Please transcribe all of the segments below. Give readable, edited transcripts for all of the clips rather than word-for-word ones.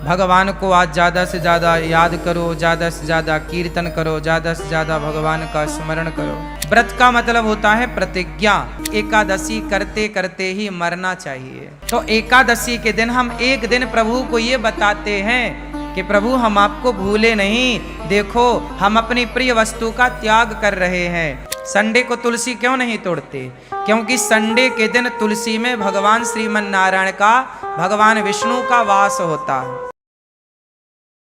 भगवान को आज ज़्यादा से ज़्यादा याद करो, ज़्यादा से ज़्यादा कीर्तन करो, ज़्यादा से ज़्यादा भगवान का स्मरण करो। व्रत का मतलब होता है प्रतिज्ञा। एकादशी करते करते ही मरना चाहिए। तो एकादशी के दिन हम एक दिन प्रभु को ये बताते हैं कि प्रभु हम आपको भूले नहीं, देखो हम अपनी प्रिय वस्तु का त्याग कर रहे हैं। संडे को तुलसी क्यों नहीं तोड़ते? क्योंकि संडे के दिन तुलसी में भगवान श्रीमन नारायण का, भगवान विष्णु का वास होता है।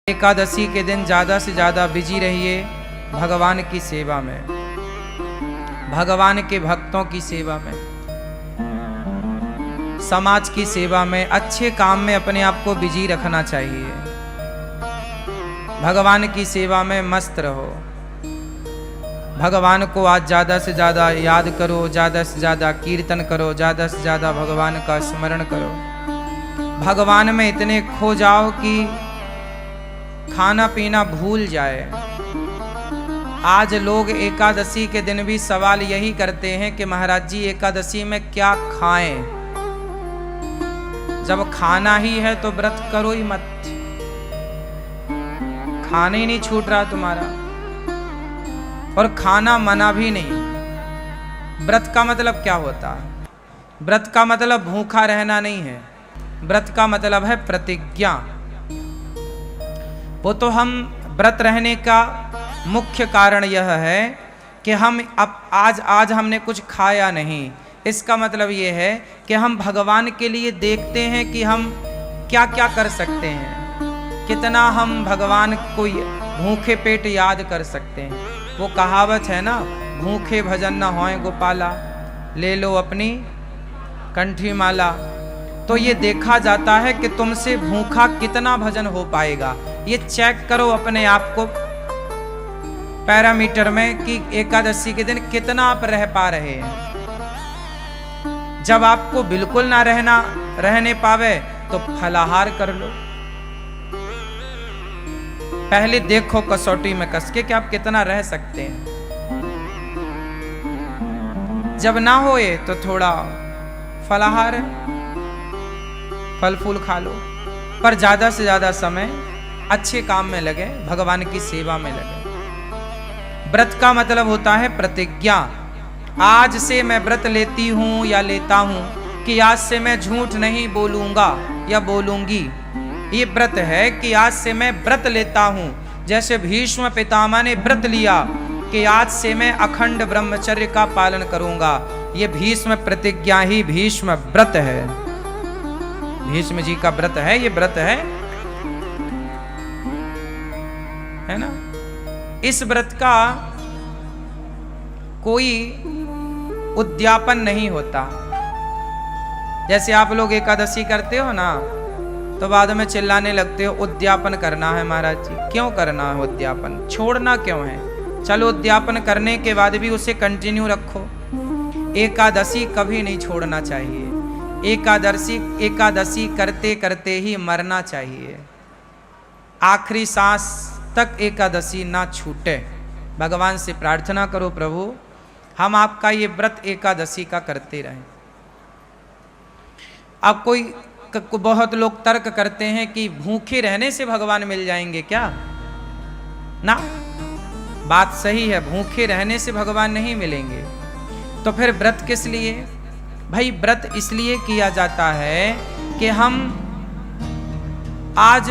एकादशी के दिन ज़्यादा से ज़्यादा बिजी रहिए भगवान की सेवा में, भगवान के भक्तों की सेवा में, समाज की सेवा में, अच्छे काम में अपने आप को बिजी रखना चाहिए। भगवान की सेवा में मस्त रहो। भगवान को आज ज़्यादा से ज़्यादा याद करो, ज़्यादा से ज़्यादा कीर्तन करो, ज़्यादा से ज़्यादा भगवान का स्मरण करो। भगवान में इतने खो जाओ कि खाना पीना भूल जाए। आज लोग एकादशी के दिन भी सवाल यही करते हैं कि महाराज जी एकादशी में क्या खाएं? जब खाना ही है तो व्रत करो ही मत। खाना ही नहीं छूट रहा तुम्हारा, और खाना मना भी नहीं। व्रत का मतलब क्या होता है? व्रत का मतलब भूखा रहना नहीं है। व्रत का मतलब है प्रतिज्ञा। वो तो हम व्रत रहने का मुख्य कारण यह है कि हम अब आज हमने कुछ खाया नहीं। इसका मतलब ये है कि हम भगवान के लिए देखते हैं कि हम क्या क्या कर सकते हैं, कितना हम भगवान को भूखे पेट याद कर सकते हैं। वो कहावत है ना, भूखे भजन न होए गोपाला, ले लो अपनी कंठी माला। तो ये देखा जाता है कि तुमसे भूखा कितना भजन हो पाएगा। ये चेक करो अपने आप को पैरामीटर में कि एकादशी के दिन कितना आप रह पा रहे हैं। जब आपको बिल्कुल ना रहने पावे तो फलाहार कर लो। पहले देखो कसौटी में कस के कि आप कितना रह सकते हैं। जब ना होए तो थोड़ा फलाहार है, फल फूल खा लो, पर ज्यादा से ज्यादा समय अच्छे काम में लगे, भगवान की सेवा में लगे। व्रत का मतलब होता है प्रतिज्ञा। आज से मैं व्रत लेती हूं या लेता हूं कि आज से मैं झूठ नहीं बोलूंगा या बोलूंगी। ये व्रत है कि आज से मैं व्रत लेता हूं। जैसे भीष्म पितामह ने व्रत लिया कि आज से मैं अखंड ब्रह्मचर्य का पालन करूंगा। ये भीष्म प्रतिज्ञा ही भीष्म व्रत है। भीष्म जी का व्रत है, ये व्रत है ना। इस व्रत का कोई उद्यापन नहीं होता। जैसे आप लोग एकादशी करते हो ना, तो बाद में चिल्लाने लगते हो उद्यापन करना है महाराज जी। क्यों करना है उद्यापन? छोड़ना क्यों है? चलो उद्यापन करने के बाद भी उसे कंटिन्यू रखो। एकादशी कभी नहीं छोड़ना चाहिए। एकादशी करते करते ही मरना चाहिए। आखिरी सांस तक एकादशी ना छूटे। भगवान से प्रार्थना करो, प्रभु हम आपका ये व्रत एकादशी का करते रहें। अब बहुत लोग तर्क करते हैं कि भूखे रहने से भगवान मिल जाएंगे क्या? ना, बात सही है, भूखे रहने से भगवान नहीं मिलेंगे। तो फिर व्रत किस लिए? भाई व्रत इसलिए किया जाता है कि हम आज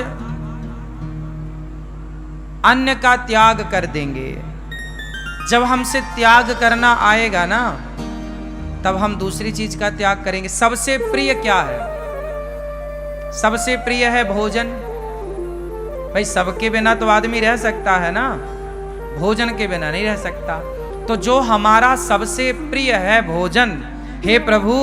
अन्न का त्याग कर देंगे। जब हमसे त्याग करना आएगा ना, तब हम दूसरी चीज का त्याग करेंगे। सबसे प्रिय क्या है? सबसे प्रिय है भोजन। भाई सबके बिना तो आदमी रह सकता है ना, भोजन के बिना नहीं रह सकता। तो जो हमारा सबसे प्रिय है भोजन, हे प्रभु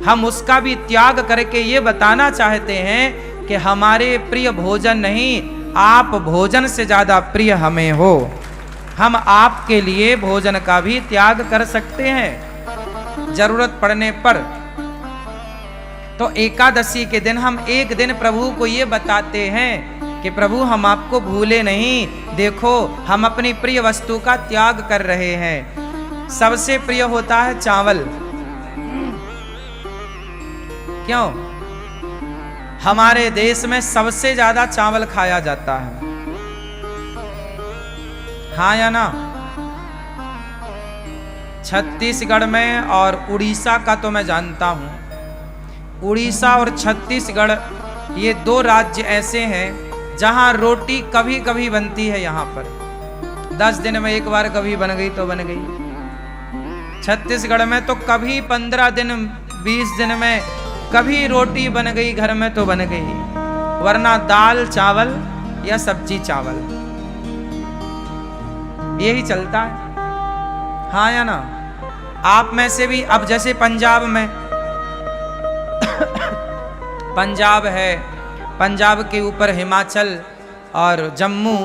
हम उसका भी त्याग करके ये बताना चाहते हैं कि हमारे प्रिय भोजन नहीं, आप भोजन से ज्यादा प्रिय हमें हो। हम आपके लिए भोजन का भी त्याग कर सकते हैं जरूरत पड़ने पर। तो एकादशी के दिन हम एक दिन प्रभु को ये बताते हैं कि प्रभु हम आपको भूले नहीं, देखो हम अपनी प्रिय वस्तु का त्याग कर रहे हैं। सबसे प्रिय होता है चावल। क्यों? हमारे देश में सबसे ज्यादा चावल खाया जाता है, हाँ या ना? छत्तीसगढ़ में और उड़ीसा का तो मैं जानता हूं, उड़ीसा और छत्तीसगढ़ ये दो राज्य ऐसे हैं जहां रोटी कभी कभी बनती है। यहाँ पर 10 दिन में एक बार कभी बन गई तो बन गई। छत्तीसगढ़ में तो कभी 15 दिन 20 दिन में कभी रोटी बन गई घर में तो बन गई, वरना दाल चावल या सब्जी चावल यही चलता है, हाँ या ना? आप में से भी अब जैसे पंजाब में पंजाब है, पंजाब के ऊपर हिमाचल और जम्मू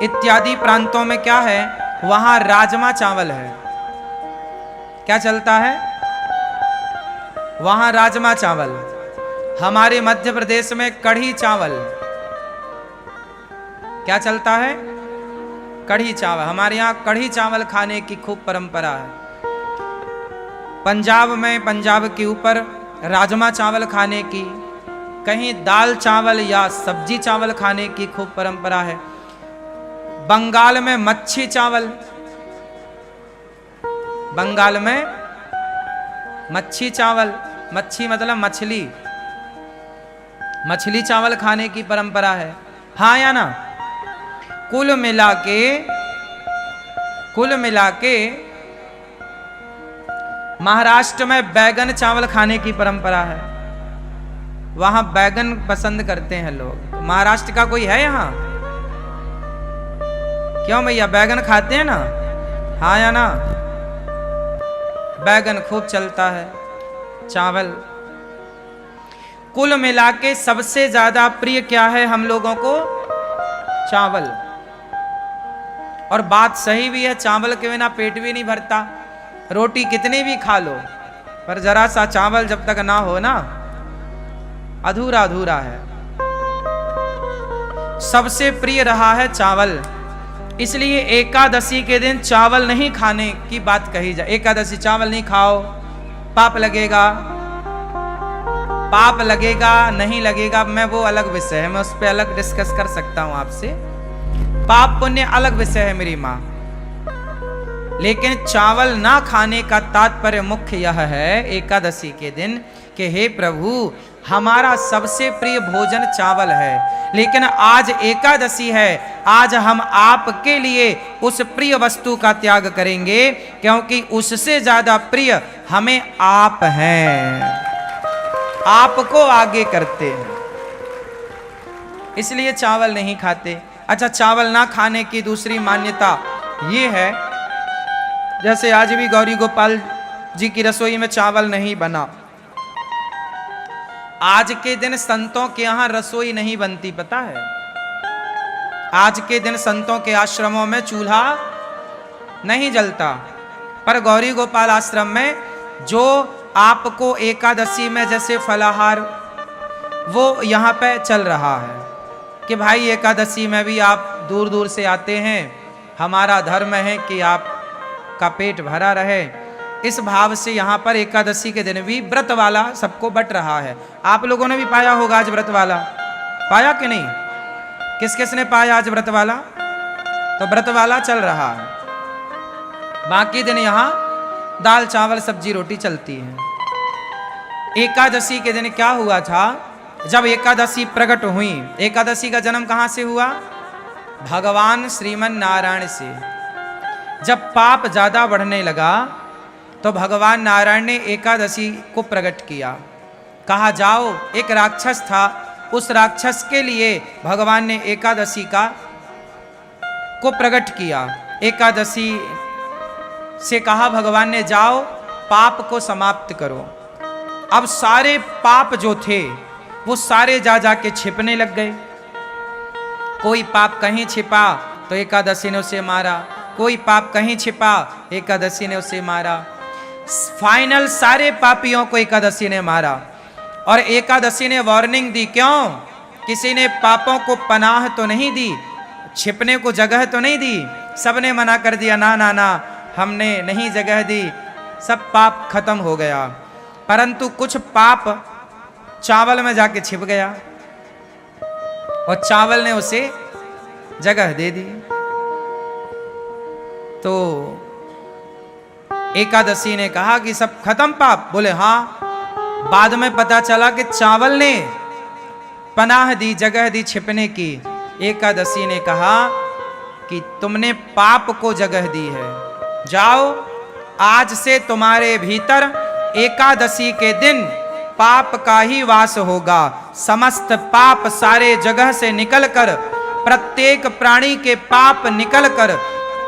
इत्यादि प्रांतों में क्या है, वहां राजमा चावल है। क्या चलता है? वहां राजमा चावल। हमारे मध्य प्रदेश में कढ़ी चावल। क्या चलता है? कढ़ी चावल। हमारे यहाँ कढ़ी चावल खाने की खूब परंपरा है। पंजाब में, पंजाब के ऊपर राजमा चावल खाने की, कहीं दाल चावल या सब्जी चावल खाने की खूब परंपरा है। बंगाल में मच्छी चावल, बंगाल में मच्छी चावल, मच्छी मतलब मछली, मछली चावल खाने की परंपरा है, हाँ या ना? कुल मिला के महाराष्ट्र में बैगन चावल खाने की परंपरा है। वहां बैगन पसंद करते हैं लोग। महाराष्ट्र का कोई है यहाँ? क्यों भैया, बैगन खाते हैं ना, हाँ या ना? बैगन खूब चलता है, चावल। कुल मिला के सबसे ज्यादा प्रिय क्या है हम लोगों को? चावल। और बात सही भी है, चावल के बिना पेट भी नहीं भरता। रोटी कितनी भी खा लो, पर जरा सा चावल जब तक ना हो ना, अधूरा अधूरा है। सबसे प्रिय रहा है चावल, इसलिए एकादशी के दिन चावल नहीं खाने की बात कही जाए। एकादशी चावल नहीं खाओ, पाप लगेगा। पाप लगेगा नहीं लगेगा मैं वो अलग विषय है, मैं उस पर अलग डिस्कस कर सकता हूं आपसे। पाप पुण्य अलग विषय है मेरी माँ। लेकिन चावल ना खाने का तात्पर्य मुख्य यह है एकादशी के दिन कि हे प्रभु, हमारा सबसे प्रिय भोजन चावल है, लेकिन आज एकादशी है, आज हम आपके लिए उस प्रिय वस्तु का त्याग करेंगे, क्योंकि उससे ज्यादा प्रिय हमें आप हैं, आपको आगे करते हैं, इसलिए चावल नहीं खाते। अच्छा, चावल ना खाने की दूसरी मान्यता ये है, जैसे आज भी गौरी गोपाल जी की रसोई में चावल नहीं बना। आज के दिन संतों के यहां रसोई नहीं बनती, पता है? आज के दिन संतों के आश्रमों में चूल्हा नहीं जलता, पर गौरी गोपाल आश्रम में जो आपको एकादशी में जैसे फलाहार वो यहाँ पे चल रहा है कि भाई एकादशी में भी आप दूर दूर से आते हैं, हमारा धर्म है कि आपका पेट भरा रहे। इस भाव से यहाँ पर एकादशी के दिन भी व्रत वाला सबको बट रहा है। आप लोगों ने भी पाया होगा आज व्रत वाला, पाया कि नहीं? किस किस ने पाया आज व्रत वाला? तो व्रत वाला चल रहा है, बाकी दिन यहाँ दाल चावल सब्जी रोटी चलती है। एकादशी के दिन क्या हुआ था? जब एकादशी प्रकट हुई, एकादशी का जन्म कहाँ से हुआ? भगवान श्रीमन नारायण से। जब पाप ज्यादा बढ़ने लगा तो भगवान नारायण ने एकादशी को प्रकट किया। कहा जाओ, एक राक्षस था, उस राक्षस के लिए भगवान ने एकादशी को प्रकट किया। एकादशी से कहा भगवान ने, जाओ पाप को समाप्त करो। अब सारे पाप जो थे वो सारे जा जाके छिपने लग गए। कोई पाप कहीं छिपा तो एकादशी ने उसे मारा, कोई पाप कहीं छिपा एकादशी ने उसे मारा। फाइनल सारे पापियों को एकादशी ने मारा। और एकादशी ने वार्निंग दी, क्यों? किसी ने पापों को पनाह तो नहीं दी, छिपने को जगह तो नहीं दी। सबने मना कर दिया, ना ना ना, हमने नहीं जगह दी, सब पाप खत्म हो गया। परंतु कुछ पाप चावल में जाके छिप गया। और चावल ने उसे जगह दे दी। तो एकादशी ने कहा कि सब खत्म पाप? बोले हाँ। बाद में पता चला कि चावल ने पनाह दी, जगह दी छिपने की। एकादशी ने कहा कि तुमने पाप को जगह दी है, जाओ आज से तुम्हारे भीतर एकादशी के दिन पाप का ही वास होगा। समस्त पाप सारे जगह से निकलकर, प्रत्येक प्राणी के पाप निकलकर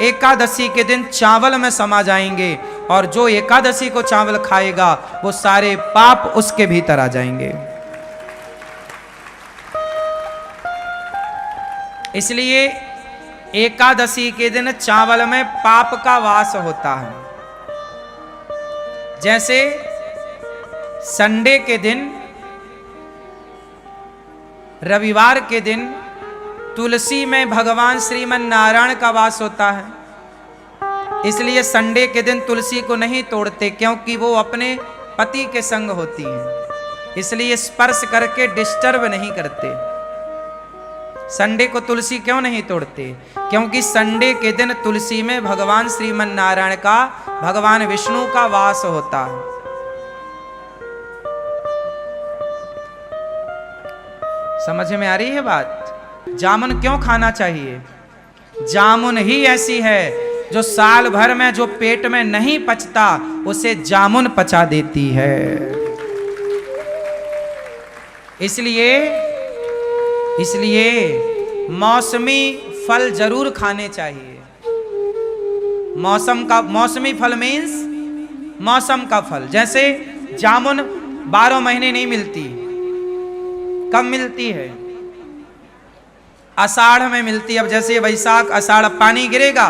एकादशी के दिन चावल में समा जाएंगे, और जो एकादशी को चावल खाएगा वो सारे पाप उसके भीतर आ जाएंगे। इसलिए एकादशी के दिन चावल में पाप का वास होता है। जैसे संडे के दिन, रविवार के दिन तुलसी में भगवान श्रीमन नारायण का वास होता है, इसलिए संडे के दिन तुलसी को नहीं तोड़ते, क्योंकि वो अपने पति के संग होती है, इसलिए स्पर्श करके डिस्टर्ब नहीं करते। संडे को तुलसी क्यों नहीं तोड़ते? क्योंकि संडे के दिन तुलसी में भगवान श्रीमन नारायण का, भगवान विष्णु का वास होता है। समझ में आ रही है बात? जामुन क्यों खाना चाहिए? जामुन ही ऐसी है जो साल भर में जो पेट में नहीं पचता उसे जामुन पचा देती है। इसलिए मौसमी फल जरूर खाने चाहिए। मौसमी फल मीन्स मौसम का फल। जैसे जामुन 12 महीने नहीं मिलती, कब मिलती है? आषाढ़ में मिलती। अब जैसे वैशाख आषाढ़ पानी गिरेगा,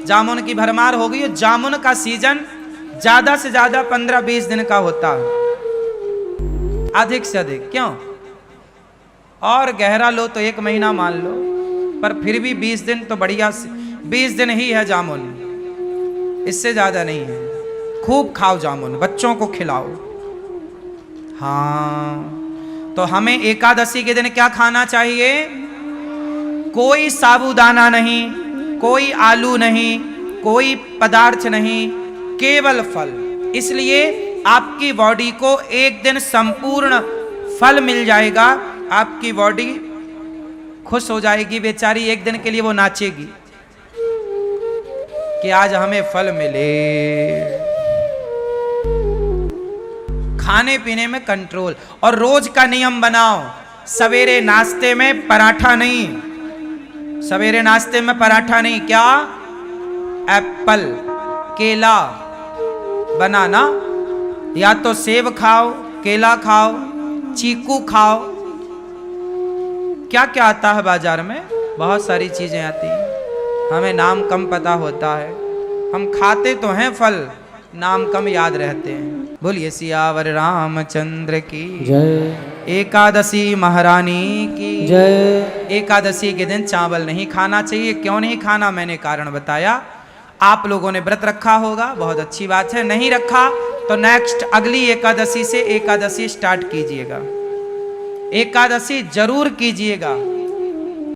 जामुन की भरमार होगी। जामुन का सीजन ज्यादा से ज्यादा 15-20 दिन का होता है, अधिक से अधिक। क्यों? और गहरा लो तो 1 महीना मान लो, पर फिर भी 20 दिन तो बढ़िया, 20 दिन ही है जामुन, इससे ज्यादा नहीं है। खूब खाओ जामुन, बच्चों को खिलाओ। हाँ, तो हमें एकादशी के दिन क्या खाना चाहिए? कोई साबूदाना नहीं, कोई आलू नहीं, कोई पदार्थ नहीं, केवल फल। इसलिए आपकी बॉडी को एक दिन संपूर्ण फल मिल जाएगा, आपकी बॉडी खुश हो जाएगी। बेचारी एक दिन के लिए वो नाचेगी कि आज हमें फल मिले। खाने पीने में कंट्रोल, और रोज का नियम बनाओ, सवेरे नाश्ते में पराठा नहीं, सवेरे नाश्ते में पराठा नहीं। क्या? एप्पल, केला, बनाना, या तो सेब खाओ, केला खाओ, चीकू खाओ। क्या क्या आता है बाजार में? बहुत सारी चीजें आती हैं, हमें नाम कम पता होता है। हम खाते तो हैं फल, नाम कम याद रहते हैं। बोलिए सियावर रामचंद्र की जय। एकादशी महारानी की जय। एकादशी के दिन चावल नहीं खाना चाहिए। क्यों नहीं खाना, मैंने कारण बताया। आप लोगों ने व्रत रखा होगा, बहुत अच्छी बात है। नहीं रखा तो नेक्स्ट अगली एकादशी से एकादशी स्टार्ट कीजिएगा, एकादशी जरूर कीजिएगा।